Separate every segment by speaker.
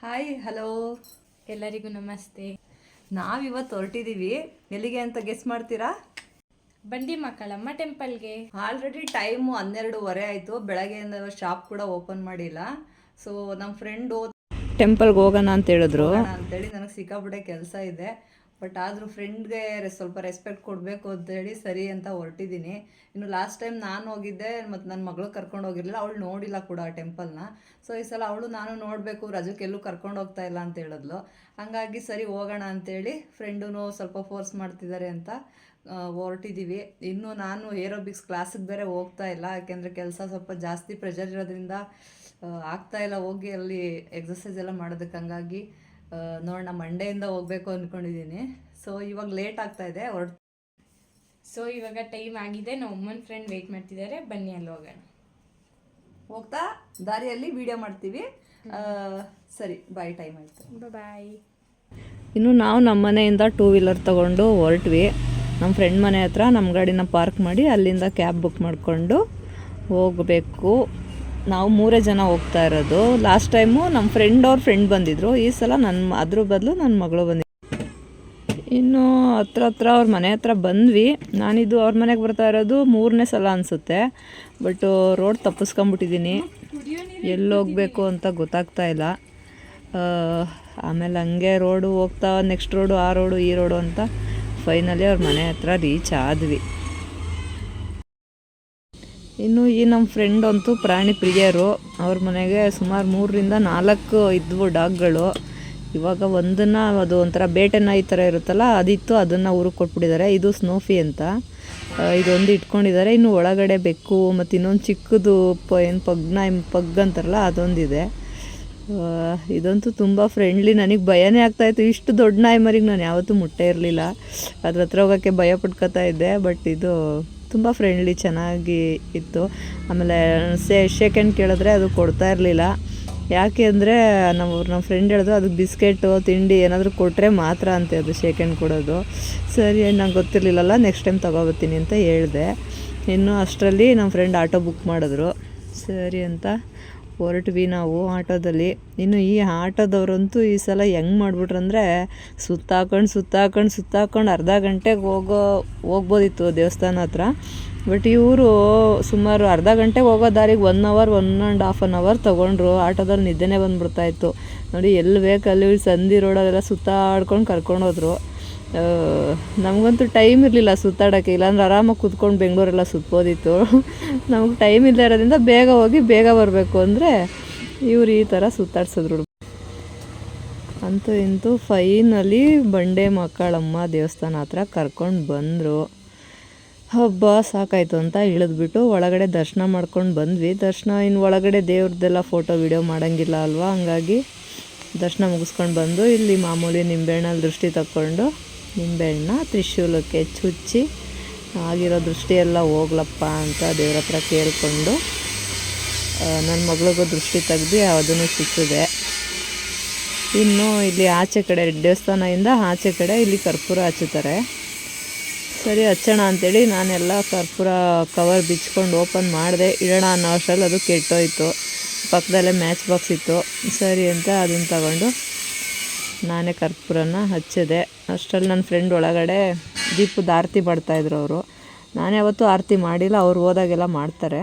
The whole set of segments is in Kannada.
Speaker 1: ಹಾಯ್ ಹಲೋ
Speaker 2: ಎಲ್ಲರಿಗೂ ನಮಸ್ತೆ.
Speaker 1: ನಾವಿವತ್ತು ಹೊರಟಿದ್ದೀವಿ. ಎಲ್ಲಿಗೆ ಅಂತ ಗೆಸ್ ಮಾಡ್ತೀರಾ?
Speaker 2: ಬಂಡಿ ಮಕ್ಕಳಮ್ಮ ಟೆಂಪಲ್ಗೆ.
Speaker 1: ಆಲ್ರೆಡಿ ಟೈಮು 12:30 ಆಯಿತು. ಬೆಳಗ್ಗೆಯಿಂದ ಶಾಪ್ ಕೂಡ ಓಪನ್ ಮಾಡಿಲ್ಲ. ಸೊ ನಮ್ಮ ಫ್ರೆಂಡು ಟೆಂಪಲ್ಗೆ ಹೋಗೋಣ ಅಂತ ಹೇಳಿದ್ರು. ಅಂತೇಳಿ ನನಗೆ ಸಿಕ್ಕಾಪಟ್ಟೆ ಕೆಲಸ ಇದೆ. ಬಟ್ ಆದರೂ ಫ್ರೆಂಡ್ಗೆ ಸ್ವಲ್ಪ ರೆಸ್ಪೆಕ್ಟ್ ಕೊಡಬೇಕು ಅಂತೇಳಿ ಸರಿ ಅಂತ ಹೊರಟಿದ್ದೀನಿ. ಇನ್ನು ಲಾಸ್ಟ್ ಟೈಮ್ ನಾನು ಹೋಗಿದ್ದೆ ಮತ್ತು ನನ್ನ ಮಗಳು ಕರ್ಕೊಂಡು ಹೋಗಿರಲಿಲ್ಲ. ಅವಳು ನೋಡಿಲ್ಲ ಕೂಡ ಆ ಟೆಂಪಲ್ನ. ಸೊ ಈ ಸಲ ಅವಳು ನಾನು ನೋಡಬೇಕು, ರಜಕ್ಕೆ ಎಲ್ಲೂ ಕರ್ಕೊಂಡು ಹೋಗ್ತಾ ಇಲ್ಲ ಅಂತ ಹೇಳಿದ್ಲು. ಹಾಗಾಗಿ ಸರಿ ಹೋಗೋಣ ಅಂತೇಳಿ ಫ್ರೆಂಡೂ ಸ್ವಲ್ಪ ಫೋರ್ಸ್ ಮಾಡ್ತಿದ್ದಾರೆ ಅಂತ ಹೊರಟಿದ್ದೀವಿ. ಇನ್ನು ನಾನು ಏರೋಬಿಕ್ಸ್ ಕ್ಲಾಸಿಗೆ ಬೇರೆ ಹೋಗ್ತಾ ಇಲ್ಲ, ಯಾಕೆಂದರೆ ಕೆಲಸ ಸ್ವಲ್ಪ ಜಾಸ್ತಿ ಪ್ರೆಷರ್ ಇರೋದ್ರಿಂದ ಆಗ್ತಾ ಇಲ್ಲ ಹೋಗಿ ಅಲ್ಲಿ ಎಕ್ಸಸೈಸ್ ಎಲ್ಲ ಮಾಡೋದಕ್ಕೆ. ಹಂಗಾಗಿ ನೋಡೋಣ, ಮಂಡೆಯಿಂದ ಹೋಗಬೇಕು ಅಂದ್ಕೊಂಡಿದ್ದೀನಿ. ಸೊ ಇವಾಗ ಲೇಟ್ ಆಗ್ತಾ ಇದೆ
Speaker 2: ಸೊ ಇವಾಗ ಟೈಮ್ ಆಗಿದೆ. ನಮ್ಮ ಅಮ್ಮನ ಫ್ರೆಂಡ್ ವೆಯ್ಟ್ ಮಾಡ್ತಿದ್ದಾರೆ, ಬನ್ನಿ ಅಲ್ಲಿ ಹೋಗೋಣ.
Speaker 1: ಹೋಗ್ತಾ ದಾರಿಯಲ್ಲಿ ವಿಡಿಯೋ ಮಾಡ್ತೀವಿ. ಸರಿ ಬಾಯ್, ಟೈಮ್ ಆಯಿತು,
Speaker 2: ಬಾಯ್.
Speaker 1: ಇನ್ನು ನಾವು ನಮ್ಮ ಮನೆಯಿಂದ 2 ವೀಲರ್ ತೊಗೊಂಡು ಹೊರಟ್ವಿ. ನಮ್ಮ ಫ್ರೆಂಡ್ ಮನೆ ಹತ್ರ ನಮ್ಮ ಗಾಡಿನ ಪಾರ್ಕ್ ಮಾಡಿ ಅಲ್ಲಿಂದ ಕ್ಯಾಬ್ ಬುಕ್ ಮಾಡಿಕೊಂಡು ಹೋಗಬೇಕು. ನಾವು 3 ಜನ ಹೋಗ್ತಾ ಇರೋದು. ಲಾಸ್ಟ್ ಟೈಮು ನಮ್ಮ ಅವ್ರ ಫ್ರೆಂಡ್ ಬಂದಿದ್ದರು. ಈ ಸಲ ಅದ್ರ ಬದಲು ನನ್ನ ಮಗಳು ಬಂದಿದ್ದರು. ಇನ್ನು ಹತ್ರ ಅವ್ರ ಮನೆ ಹತ್ರ ಬಂದ್ವಿ. ನಾನಿದು ಅವ್ರ ಮನೆಗೆ ಬರ್ತಾ ಇರೋದು 3ನೇ ಸಲ ಅನಿಸುತ್ತೆ. ಬಟ್ ರೋಡ್ ತಪ್ಪಿಸ್ಕೊಂಬಿಟ್ಟಿದ್ದೀನಿ, ಎಲ್ಲೋಗಬೇಕು ಅಂತ ಗೊತ್ತಾಗ್ತಾ ಇಲ್ಲ. ಆಮೇಲೆ ಹಂಗೆ ರೋಡು ಹೋಗ್ತಾ ನೆಕ್ಸ್ಟ್ ರೋಡು, ಆ ರೋಡು, ಈ ರೋಡು ಅಂತ ಫೈನಲಿ ಅವ್ರ ಮನೆ ಹತ್ರ ರೀಚ್ ಆದ್ವಿ. ಇನ್ನು ಈ ನಮ್ಮ ಫ್ರೆಂಡ್ ಅಂತೂ ಪ್ರಾಣಿ ಪ್ರಿಯರು. ಅವ್ರ ಮನೆಗೆ ಸುಮಾರು 3ರಿಂದ 4 ಇದ್ವು ಡಾಗ್ಗಳು. ಇವಾಗ ಒಂದನ್ನು, ಅದು ಒಂಥರ ಬೇಟೆ ನಾಯಿ ಥರ ಇರುತ್ತಲ್ಲ, ಅದಿತ್ತು, ಅದನ್ನು ಊರಿಗೆ ಕೊಟ್ಬಿಟ್ಟಿದ್ದಾರೆ. ಇದು ಸ್ನೋಫಿ ಅಂತ, ಇದೊಂದು ಇಟ್ಕೊಂಡಿದ್ದಾರೆ. ಇನ್ನು ಒಳಗಡೆ ಬೆಕ್ಕು ಮತ್ತು ಇನ್ನೊಂದು ಚಿಕ್ಕದು ಏನು ಪಗ್ ಅಂತಾರಲ್ಲ, ಅದೊಂದಿದೆ. ಇದಂತೂ ತುಂಬ ಫ್ರೆಂಡ್ಲಿ. ನನಗೆ ಭಯನೇ ಆಗ್ತಾಯಿತ್ತು. ಇಷ್ಟು ದೊಡ್ಡ ನಾಯಿ ಮರಿಗೆ ನಾನು ಯಾವತ್ತೂ ಮುಟ್ಟೇ ಇರಲಿಲ್ಲ. ಅದ್ರ ಹತ್ರ ಹೋಗೋಕ್ಕೆ ಭಯ ಪಡ್ಕೊತಾ ಇದ್ದೆ. ಬಟ್ ಇದು ತುಂಬ ಫ್ರೆಂಡ್ಲಿ, ಚೆನ್ನಾಗಿ ಇತ್ತು. ಆಮೇಲೆ ಶೇಕ್ ಹ್ಯಾಂಡ್ ಕೇಳಿದ್ರೆ ಅದು ಕೊಡ್ತಾ ಇರಲಿಲ್ಲ. ಯಾಕೆ ಅಂದರೆ ನಮ್ಮ ಫ್ರೆಂಡ್ ಹೇಳಿದ್ರು, ಅದು ಬಿಸ್ಕೆಟು ತಿಂಡಿ ಏನಾದರೂ ಕೊಟ್ಟರೆ ಮಾತ್ರ ಅಂತೆ ಅದು ಶೇಕ್ ಹ್ಯಾಂಡ್ ಕೊಡೋದು. ಸರಿ, ನಂಗೆ ಗೊತ್ತಿರಲಿಲ್ಲಲ್ಲ, ನೆಕ್ಸ್ಟ್ ಟೈಮ್ ತೊಗೊಬತ್ತೀನಿ ಅಂತ ಹೇಳಿದೆ. ಇನ್ನು ಅಷ್ಟರಲ್ಲಿ ನಮ್ಮ ಫ್ರೆಂಡ್ ಆಟೋ ಬುಕ್ ಮಾಡಿದ್ರು. ಸರಿ ಅಂತ ಹೊರಟ್ವಿ ನಾವು ಆಟೋದಲ್ಲಿ. ಇನ್ನು ಈ ಆಟೋದವ್ರಂತೂ ಈ ಸಲ ಹೆಂಗೆ ಮಾಡಿಬಿಟ್ರಂದರೆ, ಸುತ್ತಾಕೊಂಡು ಅರ್ಧ ಗಂಟೆಗೆ ಹೋಗ್ಬೋದಿತ್ತು ದೇವಸ್ಥಾನ ಹತ್ರ. ಬಟ್ ಇವರು ಸುಮಾರು ಅರ್ಧ ಗಂಟೆಗೆ ಹೋಗೋ ದಾರಿಗೆ 1 ಅವರ್ 1.5 ಅವರ್ ತೊಗೊಂಡ್ರು. ಆಟೋದಲ್ಲಿ ನಿದ್ದೆನೇ ಬಂದುಬಿಡ್ತಾಯಿತ್ತು ನೋಡಿ. ಎಲ್ಲಿ ಬೇಕಲ್ಲಿ ಸಂಧಿ ರೋಡಲ್ಲೆಲ್ಲ ಸುತ್ತಾಡ್ಕೊಂಡು ಕರ್ಕೊಂಡೋದ್ರು. ನಮಗಂತೂ ಟೈಮ್ ಇರಲಿಲ್ಲ ಸುತ್ತಾಡೋಕ್ಕೆ, ಇಲ್ಲಾಂದ್ರೆ ಆರಾಮಾಗಿ ಕೂತ್ಕೊಂಡು ಬೆಂಗಳೂರೆಲ್ಲ ಸುತ್ಬೋದಿತ್ತು. ನಮಗೆ ಟೈಮ್ ಇಲ್ಲದೆ ಇರೋದ್ರಿಂದ ಬೇಗ ಹೋಗಿ ಬೇಗ ಬರಬೇಕು ಅಂದರೆ ಇವ್ರು ಈ ಥರ ಸುತ್ತಾಡ್ಸಿದ್ರು. ಅಂತೂ ಇಂತೂ ಫೈನಲಿ ಬಂಡೆ ಮಕ್ಕಳಮ್ಮ ದೇವಸ್ಥಾನ ಹತ್ರ ಕರ್ಕೊಂಡು ಬಂದರು. ಹಬ್ಬ ಸಾಕಾಯಿತು ಅಂತ ಇಳಿದ್ಬಿಟ್ಟು ಒಳಗಡೆ ದರ್ಶನ ಮಾಡ್ಕೊಂಡು ಬಂದ್ವಿ. ಇನ್ನು ಒಳಗಡೆ ದೇವ್ರದ್ದೆಲ್ಲ ಫೋಟೋ ವಿಡಿಯೋ ಮಾಡೋಂಗಿಲ್ಲ ಅಲ್ವಾ, ಹಂಗಾಗಿ ದರ್ಶನ ಮುಗಿಸ್ಕೊಂಡು ಬಂದು ಇಲ್ಲಿ ಮಾಮೂಲಿ ನಿಂಬೆಹಣ್ಣಲ್ಲಿ ದೃಷ್ಟಿ ತಕ್ಕೊಂಡು, ನಿಂಬೆಹಣ್ಣ ತ್ರಿಶೂಲಕ್ಕೆ ಚುಚ್ಚಿ ಆಗಿರೋ ದೃಷ್ಟಿ ಎಲ್ಲ ಹೋಗ್ಲಪ್ಪ ಅಂತ ದೇವ್ರ ಹತ್ರ ಕೇಳಿಕೊಂಡು ನನ್ನ ಮಗಳಿಗೂ ದೃಷ್ಟಿ ತೆಗ್ದು ಅದನ್ನು ಚುಚ್ಚಿದೆ. ಇನ್ನು ಇಲ್ಲಿ ಆಚೆ ಕಡೆ ದೇವಸ್ಥಾನದಿಂದ ಆಚೆ ಕಡೆ ಇಲ್ಲಿ ಕರ್ಪೂರ ಹಚ್ಚುತ್ತಾರೆ. ಸರಿ ಹಚ್ಚೋಣ ಅಂಥೇಳಿ ನಾನೆಲ್ಲ ಕರ್ಪೂರ ಕವರ್ ಬಿಚ್ಕೊಂಡು ಓಪನ್ ಮಾಡಿದೆ. ಇಡೋಣ ಅನ್ನೋ ಅಷ್ಟರಲ್ಲಿ ಅದು ಕೆಟ್ಟೋಯ್ತು. ಪಕ್ಕದಲ್ಲೇ ಮ್ಯಾಚ್ ಬಾಕ್ಸ್ ಇತ್ತು. ಸರಿ ಅಂತ ಅದನ್ನು ತಗೊಂಡು ನಾನೇ ಕರ್ಪೂರನ ಹಚ್ಚಿದೆ. ಅಷ್ಟರಲ್ಲಿ ನನ್ನ ಫ್ರೆಂಡ್ ಒಳಗಡೆ ದೀಪದ ಆರತಿ ಮಾಡ್ತಾಯಿದ್ರು ಅವರು. ನಾನು ಯಾವತ್ತೂ ಆರತಿ ಮಾಡಿಲ್ಲ, ಅವ್ರು ಹೋದಾಗೆಲ್ಲ ಮಾಡ್ತಾರೆ.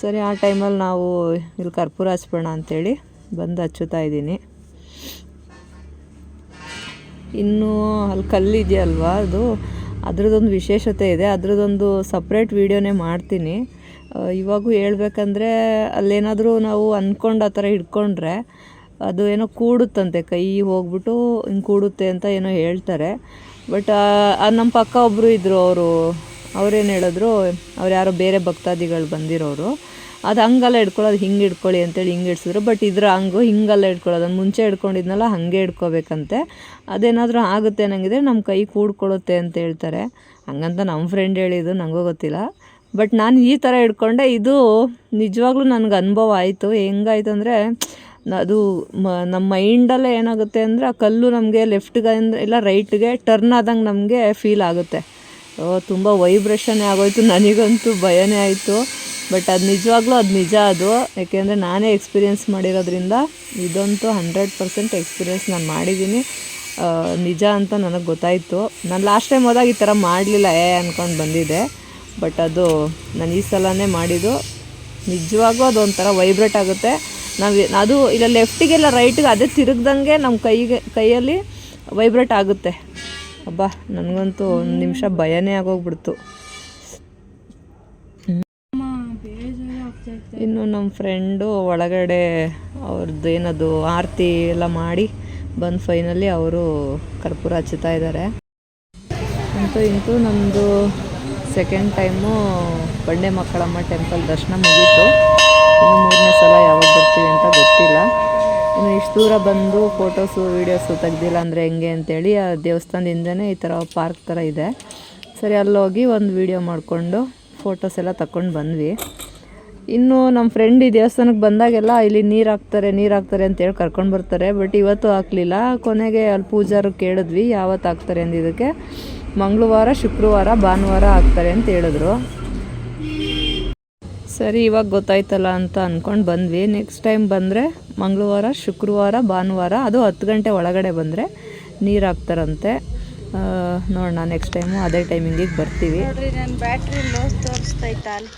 Speaker 1: ಸರಿ, ಆ ಟೈಮಲ್ಲಿ ನಾವು ಇಲ್ಲಿ ಕರ್ಪೂರ ಹಚ್ಬೋಣ ಅಂಥೇಳಿ ಬಂದು ಹಚ್ಚುತ್ತಾ ಇದ್ದೀನಿ. ಇನ್ನೂ ಅಲ್ಲಿ ಕಲ್ಲಿದೆಯಲ್ವಾ, ಅದ್ರದ್ದೊಂದು ವಿಶೇಷತೆ ಇದೆ. ಅದ್ರದ್ದೊಂದು ಸಪ್ರೇಟ್ ವೀಡಿಯೋನೇ ಮಾಡ್ತೀನಿ. ಇವಾಗೂ ಹೇಳ್ಬೇಕಂದ್ರೆ ಅಲ್ಲೇನಾದರೂ ನಾವು ಅಂದ್ಕೊಂಡು ಆ ಥರ ಹಿಡ್ಕೊಂಡ್ರೆ ಅದು ಏನೋ ಕೂಡುತ್ತಂತೆ, ಕೈ ಹೋಗ್ಬಿಟ್ಟು ಹಿಂಗೆ ಕೂಡುತ್ತೆ ಅಂತ ಏನೋ ಹೇಳ್ತಾರೆ. ಬಟ್ ನಮ್ಮ ಪಕ್ಕ ಒಬ್ಬರು ಇದ್ದರು, ಅವ್ರೇನು ಹೇಳಿದ್ರು, ಅವ್ರು ಯಾರೋ ಬೇರೆ ಭಕ್ತಾದಿಗಳು ಬಂದಿರೋರು, ಅದು ಹಂಗೆಲ್ಲ ಹಿಡ್ಕೊಳ್ಳೋದು, ಹಿಂಗೆ ಹಿಡ್ಕೊಳ್ಳಿ ಅಂತೇಳಿ ಹಿಂಗೆ ಹಿಡ್ಸಿದ್ರು. ಬಟ್ ಹಿಂಗೆಲ್ಲ ಹಿಡ್ಕೊಳ್ಳೋದು, ನಾನು ಮುಂಚೆ ಹಿಡ್ಕೊಂಡಿದ್ನಲ್ಲ ಹಾಗೆ ಹಿಡ್ಕೋಬೇಕಂತೆ. ಅದೇನಾದರೂ ಆಗುತ್ತೆ ಅನ್ನಂಗಿದ್ರೆ ನಮ್ಮ ಕೈ ಕೂಡ್ಕೊಳ್ಳುತ್ತೆ ಅಂತ ಹೇಳ್ತಾರೆ. ಹಂಗಂತ ನಮ್ಮ ಫ್ರೆಂಡ್ ಹೇಳಿದ್ದು, ನನಗೂ ಗೊತ್ತಿಲ್ಲ. ಬಟ್ ನಾನು ಈ ಥರ ಹಿಡ್ಕೊಂಡೆ. ಇದು ನಿಜವಾಗ್ಲೂ ನನಗೆ ಅನುಭವ ಆಯಿತು. ಹೆಂಗಾಯ್ತು ಅಂದರೆ, ಅದು ನಮ್ಮ ಮೈಂಡಲ್ಲೇ ಏನಾಗುತ್ತೆ ಅಂದರೆ, ಆ ಕಲ್ಲು ನಮಗೆ ಲೆಫ್ಟ್ಗೆ ಇಲ್ಲ ರೈಟ್ಗೆ ಟರ್ನ್ ಆದಂಗೆ ನಮಗೆ ಫೀಲ್ ಆಗುತ್ತೆ. ತುಂಬ ವೈಬ್ರೇಷನ್ನೇ ಆಗೋಯ್ತು. ನನಗಂತೂ ಭಯನೇ ಆಯಿತು. ಬಟ್ ಅದು ನಿಜವಾಗ್ಲೂ ಅದು ನಿಜ ಅದು, ಯಾಕೆಂದರೆ ನಾನೇ ಎಕ್ಸ್ಪೀರಿಯೆನ್ಸ್ ಮಾಡಿರೋದ್ರಿಂದ ಇದಂತೂ 100% ಎಕ್ಸ್ಪೀರಿಯೆನ್ಸ್ ನಾನು ಮಾಡಿದ್ದೀನಿ. ನಿಜ ಅಂತ ನನಗೆ ಗೊತ್ತಾಯಿತು. ನಾನು ಲಾಸ್ಟ್ ಟೈಮ್ ಹೋದಾಗ ಈ ಥರ ಮಾಡಲಿಲ್ಲ ಅಂದ್ಕೊಂಡು ಬಂದಿದ್ದೆ, ಬಟ್ ಅದು ನಾನು ಈ ಸಲನೇ ಮಾಡಿದ್ದು. ನಿಜವಾಗೂ ಅದೊಂಥರ ವೈಬ್ರೇಟ್ ಆಗುತ್ತೆ. ಅದು ಇಲ್ಲ ಲೆಫ್ಟಿಗೆಲ್ಲ ರೈಟಿಗೆ ಅದೇ ತಿರುಗ್ದಂಗೆ ನಮ್ಮ ಕೈಯಲ್ಲಿ ವೈಬ್ರೇಟ್ ಆಗುತ್ತೆ. ಅಬ್ಬಾ ನನಗಂತೂ ಒಂದು ನಿಮಿಷ ಭಯನೇ ಆಗೋಗ್ಬಿಡ್ತು. ಇನ್ನು ನಮ್ಮ ಫ್ರೆಂಡು ಒಳಗಡೆ ಅವ್ರದ್ದು ಏನದು ಆರತಿ ಎಲ್ಲ ಮಾಡಿ ಬಂದು ಫೈನಲಿ ಅವರು ಕರ್ಪೂರ ಹಚ್ಚುತ್ತಾ ಇದ್ದಾರೆ. ಇಂತೂ ನಮ್ಮದು ಸೆಕೆಂಡ್ ಟೈಮು ಬಂಡೆ ಮಕ್ಕಳಮ್ಮ ಟೆಂಪಲ್ ದರ್ಶನ ಮುಗೀತು. ಇನ್ನು 3ನೇ ಸಲ ಯಾವಾಗ ಬರ್ತೀವಿ ಅಂತ ಗೊತ್ತಿಲ್ಲ. ಇನ್ನು ಇಷ್ಟು ದೂರ ಬಂದು ಫೋಟೋಸು ವೀಡಿಯೋಸು ತೆಗ್ದಿಲ್ಲ ಅಂದರೆ ಹೆಂಗೆ ಅಂತೇಳಿ ಆ ದೇವಸ್ಥಾನದಿಂದನೇ ಈ ಥರ ಪಾರ್ಕ್ ಥರ ಇದೆ. ಸರಿ ಅಲ್ಲೋಗಿ ಒಂದು ವೀಡಿಯೋ ಮಾಡಿಕೊಂಡು ಫೋಟೋಸ್ ಎಲ್ಲ ತಗೊಂಡು ಬಂದ್ವಿ. ಇನ್ನು ನಮ್ಮ ಫ್ರೆಂಡ್ ಈ ದೇವಸ್ಥಾನಕ್ಕೆ ಬಂದಾಗೆಲ್ಲ ಇಲ್ಲಿ ನೀರು ಹಾಕ್ತಾರೆ ಅಂತೇಳಿ ಕರ್ಕೊಂಡು ಬರ್ತಾರೆ. ಬಟ್ ಇವತ್ತು ಹಾಕಲಿಲ್ಲ. ಕೊನೆಗೆ ಅಲ್ಲಿ ಪೂಜಾರು ಕೇಳಿದ್ವಿ ಯಾವತ್ತು ಹಾಕ್ತಾರೆ ಅಂದಿದ್ದಕ್ಕೆ ಮಂಗಳವಾರ, ಶುಕ್ರವಾರ, ಭಾನುವಾರ ಹಾಕ್ತಾರೆ ಅಂತ ಹೇಳಿದ್ರು. ಸರಿ ಇವಾಗ ಗೊತ್ತಾಯ್ತಲ್ಲ ಅಂತ ಅಂದ್ಕೊಂಡು ಬಂದ್ವಿ. ನೆಕ್ಸ್ಟ್ ಟೈಮ್ ಬಂದರೆ ಮಂಗಳವಾರ, ಶುಕ್ರವಾರ, ಭಾನುವಾರ ಅದು 10 ಗಂಟೆ ಒಳಗಡೆ ಬಂದರೆ ನೀರು ಹಾಕ್ತಾರಂತೆ. ನೋಡೋಣ ನೆಕ್ಸ್ಟ್ ಟೈಮು ಅದೇ ಟೈಮಿಂಗಿಗೆ ಬರ್ತೀವಿ.
Speaker 3: ನೋಡ್ರಿ ನನ್ನ ಬ್ಯಾಟ್ರಿ ಲೋ ತೋರಿಸ್ತೈತಾ ಅಲ್ಲಿ